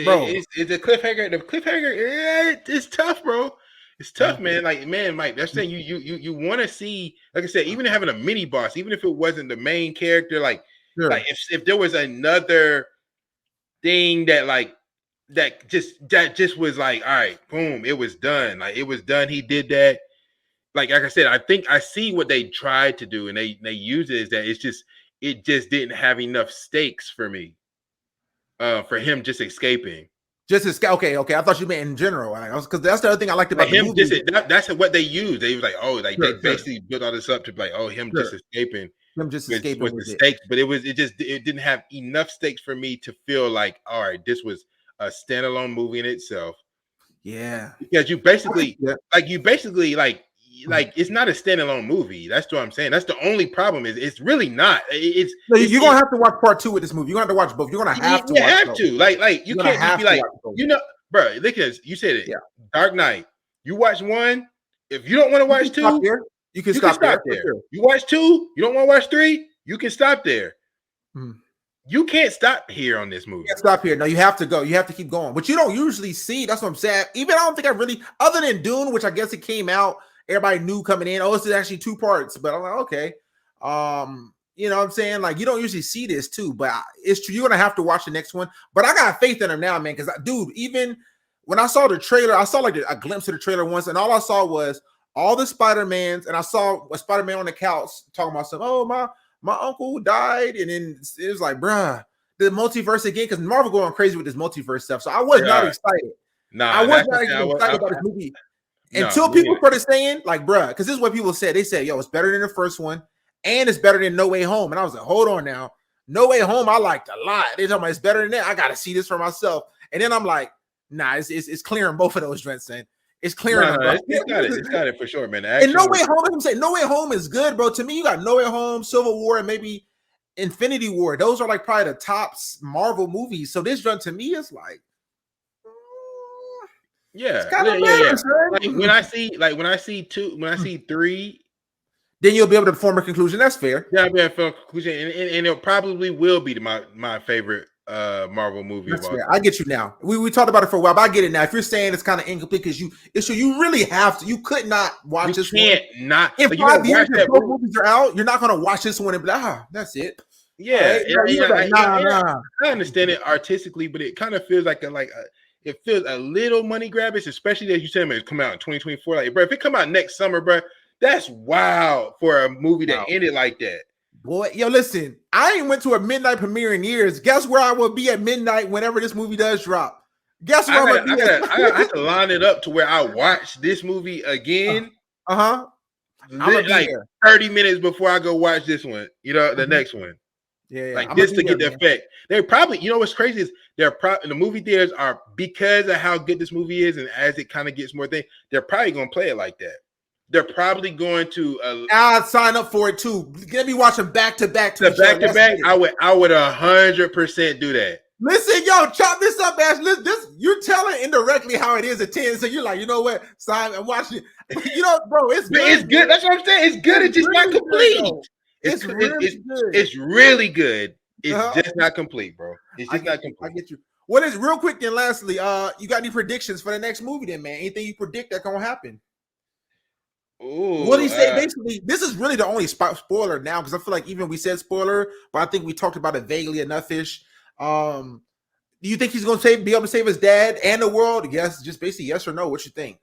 bro, it's a cliffhanger. The cliffhanger, it's tough, bro. It's tough, man. Like, man, Mike, that's saying you want to see, like I said, even having a mini boss, even if it wasn't the main character, like if there was another thing that just was like, all right, boom, it was done. Like, it was done. He did that. Like I said, I think I see what they tried to do, and they use it as that. It just didn't have enough stakes for me. For him just escaping. Just escape. Okay. I thought you meant in general. Because that's the other thing I liked about him. That's what they used. They was like, oh, like they basically built all this up to be like, oh, him just escaping. Him just escaping was the stakes, but it didn't have enough stakes for me to feel like, all right, this was a standalone movie in itself. Yeah, because you basically it's not a standalone movie. That's what I'm saying. That's the only problem. Is it's really not. You're gonna have to watch part 2 with this movie. You're gonna have to watch both. You're gonna have to. You have to. Like you can't just be like, bro. Because you said it. Yeah. Dark Knight. You watch 1. If you don't want to watch 2, you can stop there. Sure. You watch 2. You don't want to watch 3. You can stop there. You can't stop here on this movie. You can't stop here. No, you have to go. You have to keep going. But you don't usually see. That's what I'm saying. Even I don't think I really, other than Dune, which I guess it came out. Everybody knew coming in, oh, this is actually 2 parts, but I'm like, okay. You know what I'm saying? Like, you don't usually see this too, but it's true. You're going to have to watch the next one, but I got faith in him now, man. Cause dude, even when I saw the trailer, I saw like a glimpse of the trailer once, and all I saw was all the Spider-Mans, and I saw a Spider-Man on the couch talking about something. Oh, my uncle died. And then it was like, bruh, the multiverse again. Cause Marvel going crazy with this multiverse stuff. So I was not excited. I was not excited about this movie. Until people started saying, like, bruh, because this is what people said. They said, yo, it's better than the first one, and it's better than No Way Home. And I was like, hold on now. No Way Home, I liked a lot. They talking about it's better than that. I got to see this for myself. And then I'm like, nah, it's clearing both of those joints, man. It's clearing them. It's got it for sure, man. And No Way Home, I'm saying, No Way Home is good, bro. To me, you got No Way Home, Civil War, and maybe Infinity War. Those are like probably the top Marvel movies. So this joint to me is like, yeah. Like when I see 3, then you'll be able to form a conclusion. That's fair. Yeah, I'll be able to form a conclusion, and it probably will be my favorite Marvel movie That's of all fair. time. I get you now. We talked about it for a while, but I get it now. If you're saying it's kind of incomplete because you really have to. You could not watch this. You can't not. In like, 5 years, if both movies are out, you're not going to watch this one and be like, that's it. Yeah, right? I understand it artistically, but it kind of feels like it feels a little money grabbish, especially that you said it's come out in 2024. Like, bro, if it come out next summer, bro, that's wild for a movie that ended like that. Boy, yo, listen, I ain't went to a midnight premiere in years. Guess where I will be at midnight whenever this movie does drop? Guess where I'm gonna be at? I have to line it up to where I watch this movie again. Like 30 minutes before I go watch this one, the next one. Yeah, like this to get the effect. They probably, what's crazy is the movie theaters are, because of how good this movie is, and as it kind of gets more thing, they're probably gonna play it like that. They're probably going to. I'd sign up for it too. Let me watch them back to back. Back to back. I would 100% do that. Listen, yo, chop this up, Ash. Listen, you're telling indirectly how it is at 10. So you're like, you know what, Simon, I'm watching. Bro, it's good. It's good. That's what I'm saying. It's good. It's just really not complete. It's really good. It's really good. It's just not complete, bro. It's just not complete. I get you. What is real quick then? Lastly, you got any predictions for the next movie, then, man? Anything you predict that's gonna happen? Ooh, what do you say? Basically, this is really the only spoiler now, because I feel like even we said spoiler, but I think we talked about it vaguely enough-ish. Do you think he's going to be able to save his dad and the world? Yes, just basically yes or no. What you think?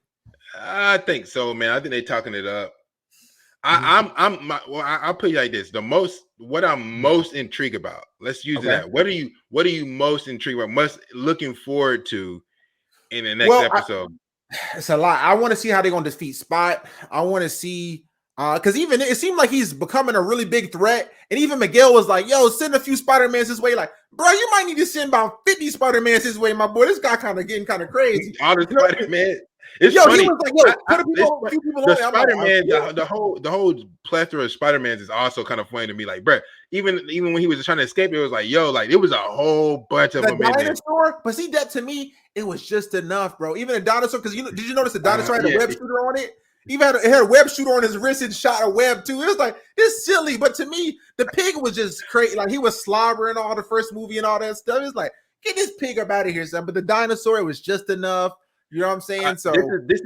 I think so, man. I think they're talking it up. I'll put you like this: what I'm most intrigued about. Let's use that. What are you most intrigued about? Most looking forward to in the next episode? It's a lot. I want to see how they're going to defeat Spot. I want to see because even it seemed like he's becoming a really big threat. And even Miguel was like, "Yo, send a few Spider-Mans this way." Like, bro, you might need to send about 50 Spider-Mans this way, my boy. This guy getting kind of crazy. All the Spider-Man. It's funny. He was like, the Spider-Man, the whole plethora of Spider-Mans is also kind of funny to me. Like, bro, even when he was trying to escape, it was like, yo, like it was a whole bunch of them. Dinosaur, but see that to me, it was just enough, bro. Even a dinosaur, because did you notice the dinosaur had a web shooter on it? Even it had a web shooter on his wrist and shot a web too. It was like, it's silly, but to me, the pig was just crazy. Like he was slobbering all the first movie and all that stuff. It's like, get this pig up out of here, son. But the dinosaur, it was just enough. You know what I'm saying? So this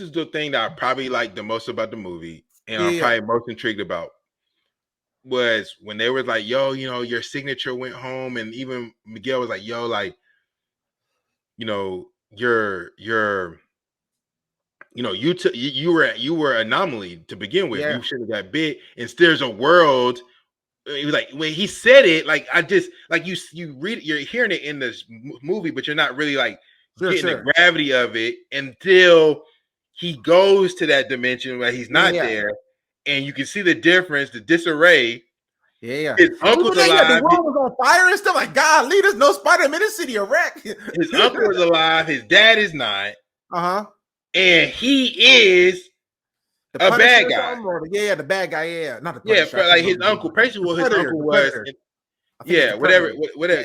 is the thing that I probably like the most about the movie, and I'm probably most intrigued about was when they were like, "Yo, your signature went home," and even Miguel was like, "Yo, like, you were anomaly to begin with. Yeah. You should have got big. And there's a world." It was like when he said it, like I just like you read it, you're hearing it in this movie, but you're not really like getting the gravity of it until he goes to that dimension where he's not there, and you can see the difference, the disarray. Yeah, his uncle's alive. The world was on fire and stuff. Like, God, lead us, no Spider-Man, this city a wreck. His uncle is alive. His dad is not. And he is a bad guy. Yeah, the bad guy. Yeah, not the Punisher. Yeah, but like his uncle. Basically, what his uncle was. Yeah, whatever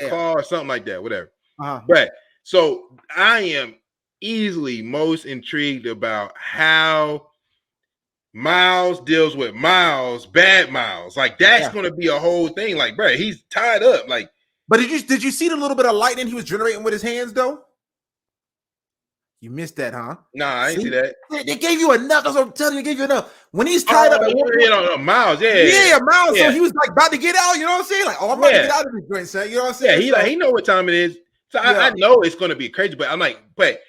call or something like that. Whatever. But so I am easily most intrigued about how Miles deals with bad Miles. Like that's going to be a whole thing. Like, bro, he's tied up. Like, but did you see the little bit of lightning he was generating with his hands though? You missed that, huh? Nah, I didn't see that. They gave you enough. That's what I'm telling you. They gave you enough. When he's tied up, Miles, Miles. So he was like about to get out. You know what I'm saying? Like, I'm about to get out of this joint, son. You know what I'm saying? Yeah, he know what time it is. So I know it's going to be crazy, but I'm like, but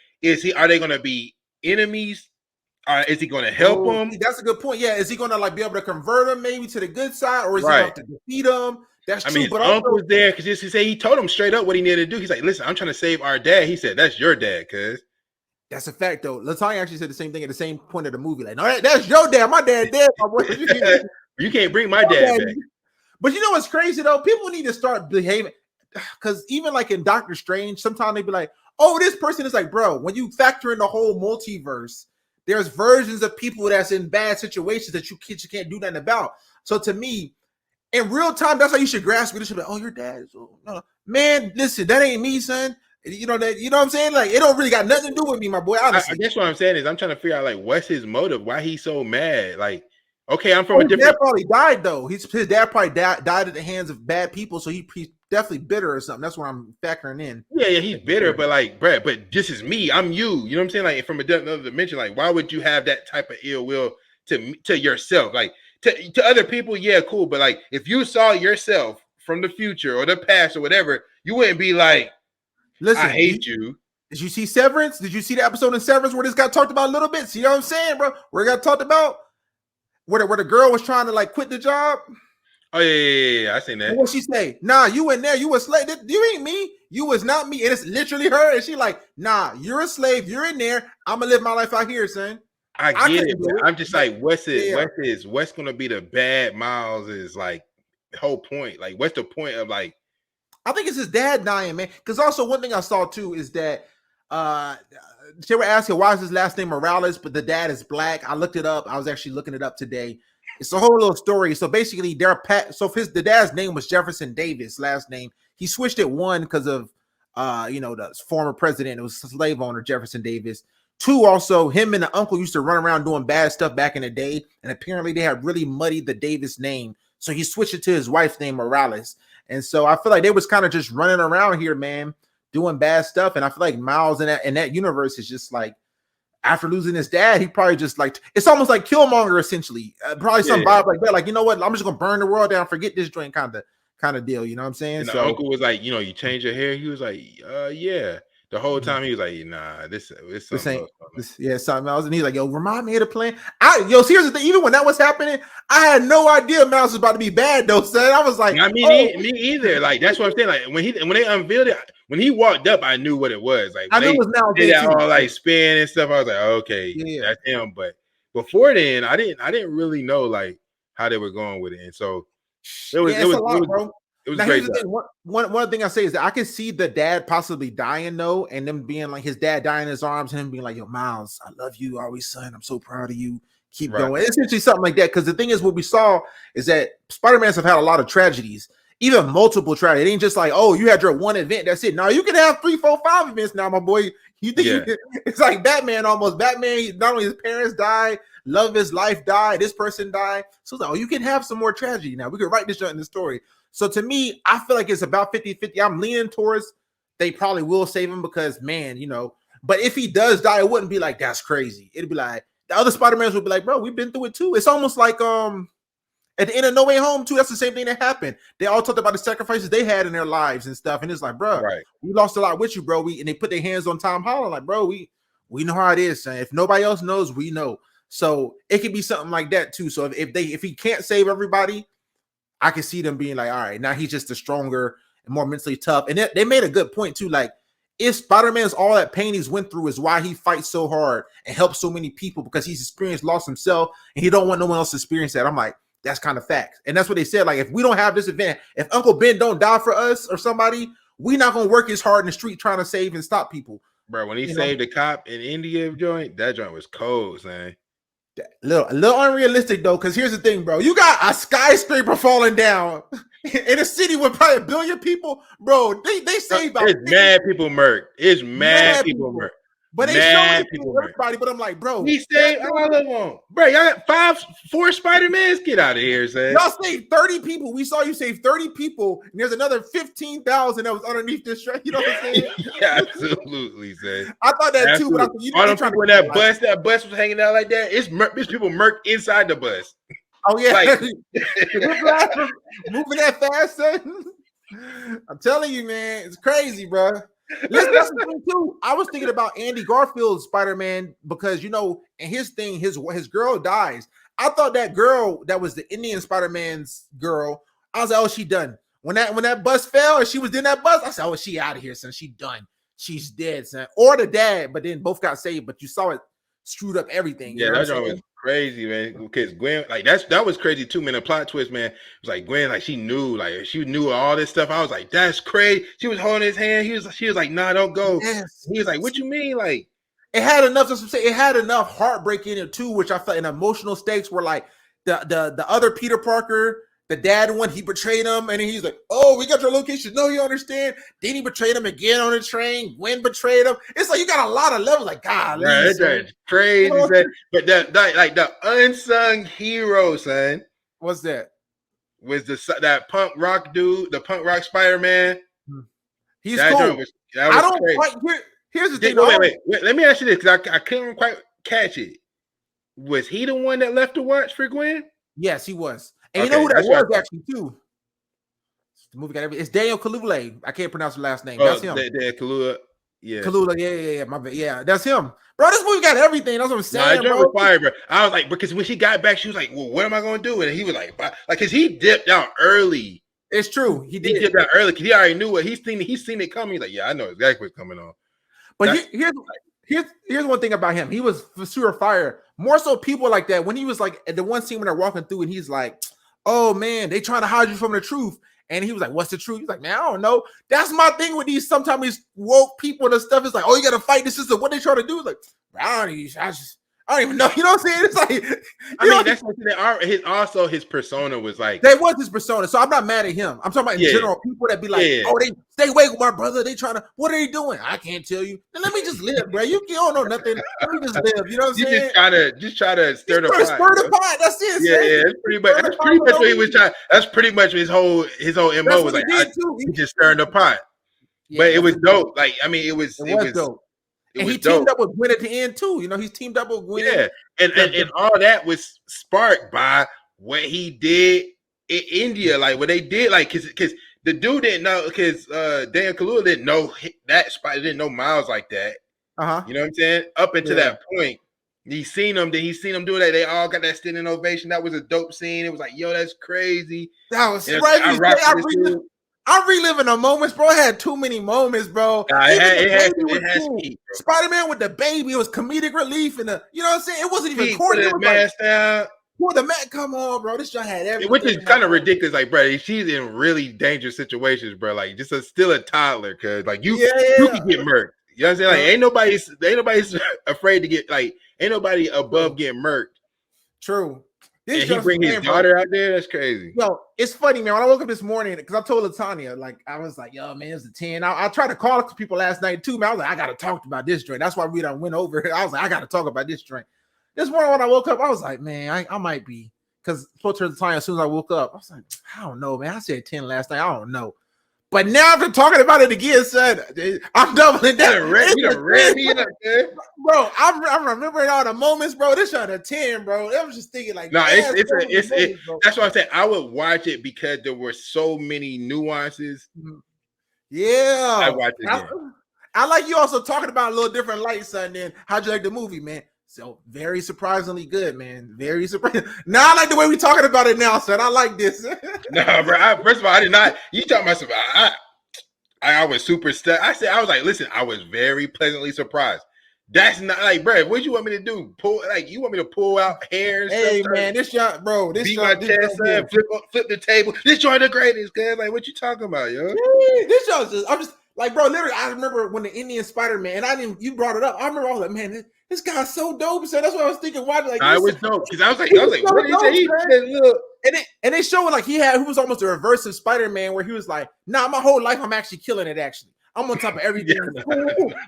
are they going to be enemies? Is he going to help him? That's a good point. Yeah, is he going to like be able to convert him maybe to the good side, or is he going to defeat him? That's true. But his uncle was there because he told him straight up what he needed to do. He's like, listen, I'm trying to save our dad. He said, that's your dad, cuz. That's a fact, though. Latanya actually said the same thing at the same point of the movie. Like, no, that's your dad. My dad dead. My boy. You can't bring my dad back. But you know what's crazy though? People need to start behaving, because even like in Doctor Strange, sometimes they be like, "Oh, this person is like, bro." When you factor in the whole multiverse, there's versions of people that's in bad situations that you can't do nothing about. So to me, in real time, that's how you should grasp it. You should be, "Oh, your dad is no, man. Listen, that ain't me, son." You know what I'm saying? Like, it don't really got nothing to do with me, my boy. Honestly. I guess what I'm saying is I'm trying to figure out like what's his motive, why he's so mad. Like, Okay, I'm from a His dad different. probably died though. His dad probably died at the hands of bad people, so he's definitely bitter or something. That's what I'm factoring in. Yeah, he's bitter, but like, Brad, but this is me. I'm you. You know what I'm saying? Like from another dimension. Like, why would you have that type of ill will to yourself? Like to other people, yeah, cool. But like, if you saw yourself from the future or the past or whatever, you wouldn't be like, I Listen, hate you. did you see Severance? Did you see the episode in Severance where this got talked about a little bit? See what I'm saying, bro? Where it got talked about where the girl was trying to like quit the job. Oh yeah. I seen that. And what she say? Nah, you in there? You a slave? You ain't me. You was not me. And it's literally her. And she like, nah, you're a slave. You're in there. I'm gonna live my life out here, son. I get it, but I'm just like, what's gonna be the bad Miles is like the whole point. Like, what's the point of like? I think it's his dad dying, man. Because also one thing I saw too is that they were asking why is his last name Morales, but the dad is black. I looked it up. I was actually looking it up today. It's a whole little story. So basically, the dad's name was Jefferson Davis, last name. He switched it one because of the former president. It was slave owner Jefferson Davis. Two, also him and the uncle used to run around doing bad stuff back in the day, and apparently they had really muddied the Davis name. So he switched it to his wife's name, Morales. And so I feel like they was kind of just running around here, man, doing bad stuff. And I feel like Miles in that universe is just like, after losing his dad, he probably just like, it's almost like Killmonger essentially, probably some vibe like that. Like, you know what? I'm just gonna burn the world down, forget this joint kind of deal. You know what I'm saying? And the uncle was like, you change your hair. He was like, yeah. The whole time he was like, nah, this ain't something else. And he's like, yo, remind me of the plan. Here's the thing. Even when that was happening, I had no idea Mouse was about to be bad though, son. I was like, me either. Like that's what I'm saying. Like when they unveiled it, when he walked up, I knew what it was. Like I knew it was now did that all like spin and stuff. I was like, okay, that's him. But before then, I didn't really know like how they were going with it, and so it was bro. It was great. One thing I say is that I can see the dad possibly dying though, and them being like his dad dying in his arms, and him being like, "Yo, Miles, I love you always, son. I'm so proud of you. Keep going." It's essentially something like that. Because the thing is, what we saw is that Spider-Mans have had a lot of tragedies, even multiple tragedies. It ain't just like, "Oh, you had your one event. That's it." No, you can have 3, 4, 5 events now, my boy. You think it's like Batman almost. Batman, not only his parents died, love of his life died, this person died. So it's like, you can have some more tragedy now. We could write this in the story. So to me, I feel like it's about 50-50. I'm leaning towards they probably will save him because, man, but if he does die, it wouldn't be like, that's crazy. It'd be like, the other Spider-Mans would be like, bro, we've been through it too. It's almost like at the end of No Way Home too, that's the same thing that happened. They all talked about the sacrifices they had in their lives and stuff. And it's like, bro, we lost a lot with you, bro. And they put their hands on Tom Holland, like, bro, we know how it is, son. If nobody else knows, we know. So it could be something like that too. So if he can't save everybody, I can see them being like, all right, now he's just a stronger and more mentally tough. And they made a good point too. Like, if Spider-Man's all that pain he's went through is why he fights so hard and helps so many people, because he's experienced loss himself and he don't want no one else to experience that. I'm like, that's kind of facts. And that's what they said. Like, if we don't have this event, if Uncle Ben don't die for us or somebody, we're not gonna work as hard in the street trying to save and stop people. Bro, when he saved the cop in India joint, that joint was cold, man. A little unrealistic though, because here's the thing, bro. You got a skyscraper falling down in a city with probably 1 billion people, bro. They say about it's mad people murked. It's mad people murked. But they showing it to everybody. But I'm like, bro, he saved all of them. Bro, y'all got 4 Spider-Mans. Get out of here, son. Y'all saved 30 people. We saw you save 30 people, and there's another 15,000 that was underneath this track. You know what I'm saying? Yeah, absolutely, son. I thought that too, but I thought all them people in that bus was hanging out like that. It's people murked inside the bus. Oh yeah, like, moving that fast, son. I'm telling you, man, it's crazy, bro. Listen, that's the thing too. I was thinking about Andy Garfield's Spider-Man because in his thing, his girl dies. I thought that girl that was the Indian Spider-Man's girl. I was like, oh, she done. When that bus fell and she was in that bus, I said, oh, she out of here, son. She done. She's dead, son. Or the dad, but then both got saved. But you saw it screwed up everything. Yeah, that was crazy, man. Because Gwen, like that was crazy too, man. The plot twist, man. It was like Gwen, like she knew all this stuff. I was like, that's crazy. She was holding his hand. She was like, nah, don't go. Yes. He was like, what you mean? Like, it had enough. It had enough heartbreak in it too, which I felt in emotional stakes were like the other Peter Parker The dad one, he betrayed him, and he's like, "Oh, we got your location." No, you understand? Then he betrayed him again on the train. Gwen betrayed him. It's like you got a lot of levels. Like, God, right, that's crazy, you know, son. But that like the unsung hero, son, what's that? was that punk rock dude, the punk rock Spider-Man. He's that cool. Was I don't crazy. quite. Here's the thing. Wait. Let me ask you this, because I couldn't quite catch it. Was he the one that left the watch for Gwen? Yes, he was. And you know who that was actually too? The movie got everything. It's Daniel Kaluuya. I can't pronounce the last name. That's him. Kaluuya. Yeah. Kaluuya. Yeah. My bad. Yeah, that's him. Bro, this movie got everything. That's what I'm saying, bro. Was fire, bro. I was like, because when she got back, she was like, "Well, what am I going to do?" And he was like, because he dipped out early. It's true. He dipped out early because he already knew what he's seen it coming. He's like, "Yeah, I know exactly what's coming on." But here's one thing about him. He was for sure fire. More so people like that. When he was like at the one scene when they're walking through and he's like, "Oh man, they trying to hide you from the truth." And he was like, "What's the truth?" He's like, "Man, I don't know." That's my thing with these sometimes these woke people and stuff. It's like, "Oh, you gotta fight this system." What they trying to do? It's like, I don't even know. You know what I'm saying? It's like, that's what his persona was like. That was his persona. So I'm not mad at him. I'm talking about in general people that be like, "Oh, they stay away with my brother. They trying to, what are they doing? I can't tell you. Then let me just live, bro. You don't know nothing. Let me just live." You know what I'm saying? Just try to stir the pot. Stir the pot. That's it. Yeah. That's pretty much what he was trying. That's pretty much his whole MO was like, he just stirring the pot. Yeah, but it was dope. Like, I mean, it was dope. And he teamed up with Gwen at the end too. You know, he's teamed up with Gwen. Yeah, and all that was sparked by what he did in India, like what they did, like because the dude didn't know, because Daniel Kaluuya didn't know that Spider, didn't know Miles like that. You know what I'm saying? Up until that point, he's seen them doing that. They all got that standing ovation. That was a dope scene. It was like, yo, that's crazy. That was right. I'm reliving the moments, bro. I had too many moments, bro. Spider-Man with the baby, it was comedic relief, and you know what I'm saying? It wasn't even corny. It was like, the man, come on, bro. This shit had everything. Which is kind of ridiculous, like, bro. She's in really dangerous situations, bro. Like, just still a toddler, cause like you can get murked. You know what I'm saying? Like, ain't nobody's afraid to get, like, ain't nobody above getting murked. True. And he bring his daughter out there. That's crazy. Yo, it's funny, man. When I woke up this morning, because I told Latanya, like, I was like, "Yo, man, it's a 10." I tried to call people last night too, man. I was like, "I gotta talk about this drink." That's why we done went over it. I was like, "I gotta talk about this drink." This morning when I woke up, I was like, "Man, I might be," because I spoke to Latanya as soon as I woke up. I was like, "I don't know, man. I said 10 last night. I don't know." But now after talking about it again, son, I'm doubling down. Bro, I'm remembering all the moments, bro. This shot a 10, bro. I was just thinking like, that's what I'm saying. I would watch it because there were so many nuances. Yeah, I watch it again. I like you also talking about a little different light, son. Then how'd you like the movie, man? So very surprisingly good, man. Very surprising. Now I like the way we talking about it now, son. I like this. No, bro. First of all, I did not. You talking about some? I was super stuck. I was like, listen, I was very pleasantly surprised. That's not like, bro. What you want me to do? You want me to pull out hair? Hey, man, this shot, bro. This beat my chest, flip the table. This joint the greatest, cuz. Like, what you talking about, yo? This shot I'm just like, bro. Literally, I remember when the Indian Spider-Man, and you brought it up. I remember I was like, man, this guy's so dope. So that's what I was thinking. Why? Like, I was dope because I was like, what is he? And they showed like he was almost a reverse of Spider-Man, where he was like, nah, my whole life I'm actually killing it. Actually, I'm on top of everything.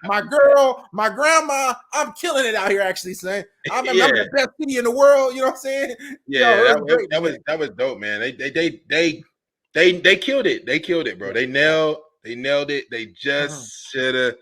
My girl, my grandma, I'm killing it out here. Actually, saying I'm the best city in the world. You know what I'm saying? Yeah, that was dope, man. They killed it. They killed it, bro. They nailed it. They just should have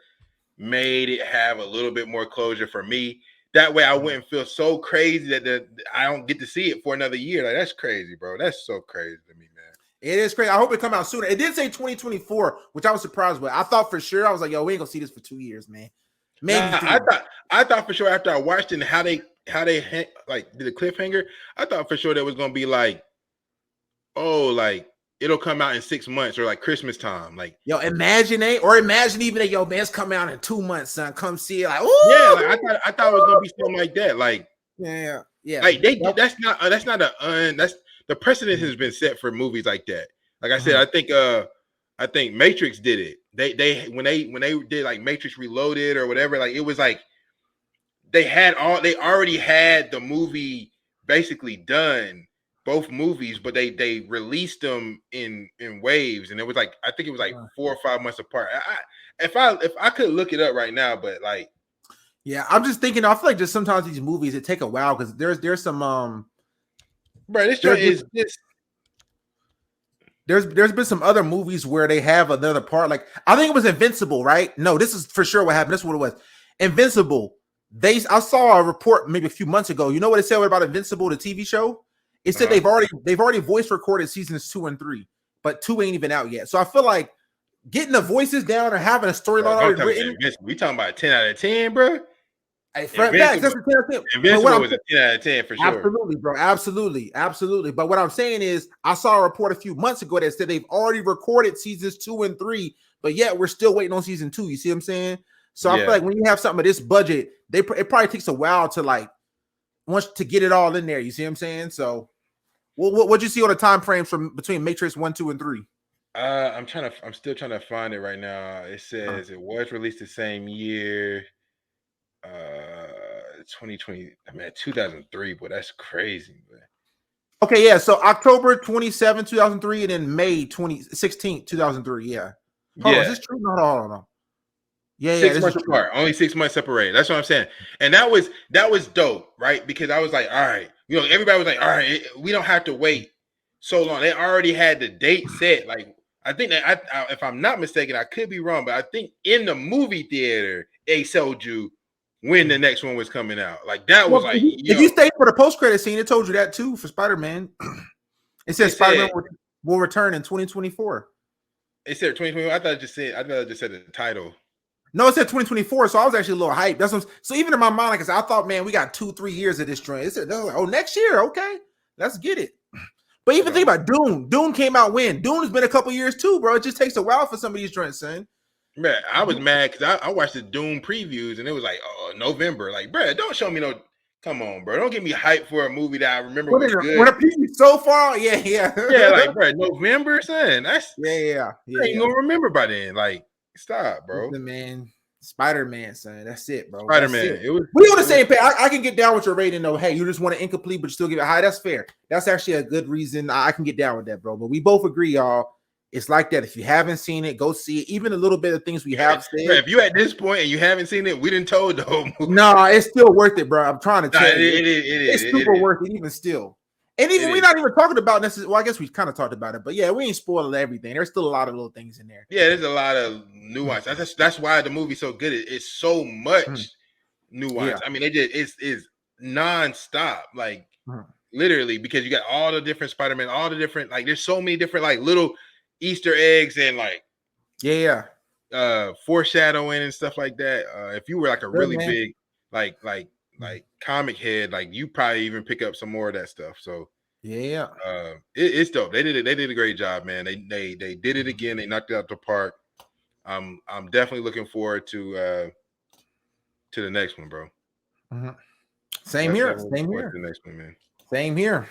made it have a little bit more closure for me. That way I wouldn't feel so crazy that I don't get to see it for another year. Like, that's crazy, bro. That's so crazy to me, man. It is crazy. I hope it come out sooner. It did say 2024, which I was surprised with. I thought for sure, I was like, yo, we ain't gonna see this for 2 years, man. I thought for sure after I watched it and how they like did a cliffhanger, I thought for sure that was gonna be like, oh, like it'll come out in 6 months or like Christmas time. Like, yo, imagine even that, yo, man, it's coming out in 2 months, son. Come see it. Like, ooh! Yeah, like I thought it was gonna be something like that. Like, yeah. Like that's the precedent has been set for movies like that. Like I said, I think Matrix did it. They when they did like Matrix Reloaded or whatever, like it was like they already had the movie basically done both movies, but they released them in waves, and it was like I think it was like 4 or 5 months apart. If I could look it up right now, but like, yeah, I'm just thinking. I feel like just sometimes these movies it take a while because there's some bro, this joint is this. There's been some other movies where they have another part. Like I think it was Invincible, right? No, this is for sure what happened. This is what it was. Invincible. I saw a report maybe a few months ago. You know what it said about Invincible, the TV show? It said they've already voice recorded seasons 2 and 3, but 2 ain't even out yet. So I feel like getting the voices down or having a storyline already written. We talking about 10 out of 10, bro. Invincible was a 10 out of 10 for sure. Absolutely, bro. Absolutely. But what I'm saying is, I saw a report a few months ago that said they've already recorded seasons 2 and 3, but yet we're still waiting on season 2. You see what I'm saying? So I feel like when you have something of this budget, it probably takes a while to like to get it all in there. You see what I'm saying? So, what'd you see on the time frames from between Matrix 1, 2, and 3? I'm still trying to find it right now. It says it was released the same year. 2020, I mean 2003, but that's crazy, man. Okay, yeah. So October 27, 2003, and then May 16, 2003. Yeah. Hold on, is this true? No, hold on. Yeah, 6 months apart, only 6 months separated. That's what I'm saying. And that was dope, right? Because I was like, all right, everybody was like, all right, we don't have to wait so long. They already had the date set. Like, I think that if I'm not mistaken, I could be wrong, but I think in the movie theater, they told you when the next one was coming out. Like that was like, if you stayed for the post-credit scene, it told you that too for Spider-Man. It says Spider-Man will return in 2024. It said 2024. I thought it just said the title. No, it said 2024. So I was actually a little hyped. So even in my mind, like I said, I thought, man, we got 2-3 years of this joint. It said, oh, next year, okay, let's get it. But even think about Dune. Dune came out when? Dune has been a couple years too, bro. It just takes a while for some of these joints, son. Man, I was mad because I watched the Doom previews and it was like, oh, November. Like, bro, don't show me no. Come on, bro. Don't get me hyped for a movie that I remember was good. When a preview so far, yeah. Yeah, like, bro, November, son. That's yeah. You ain't gonna remember by then. Like, stop, bro. Man, Spider-Man, son. That's it, bro. Spider-Man. We on the same page. I can get down with your rating, though. Hey, you just want it incomplete, but you still give it high. That's fair. That's actually a good reason. I can get down with that, bro. But we both agree, y'all. It's like that. If you haven't seen it, go see it. Even a little bit of things we have said. If you at this point and you haven't seen it, we didn't told the whole movie. No, it's still worth it, bro. I'm trying to tell you. It's super worth it, even still. And even we're not even talking about necessarily. Well, I guess we kind of talked about it, but yeah, we ain't spoiling everything. There's still a lot of little things in there. Yeah, there's a lot of nuance. That's why the movie's so good. It's so much nuance. I mean, it's nonstop, like literally, because you got all the different Spider-Man, all the different, like there's so many different like little Easter eggs and like foreshadowing and stuff like that. If you were like a really big like comic head, like you probably even pick up some more of that stuff. So it's dope. They did a great job, man. They did it again. They knocked it out the park. I'm definitely looking forward to the next one, bro. Same here. The next one, man. Same here.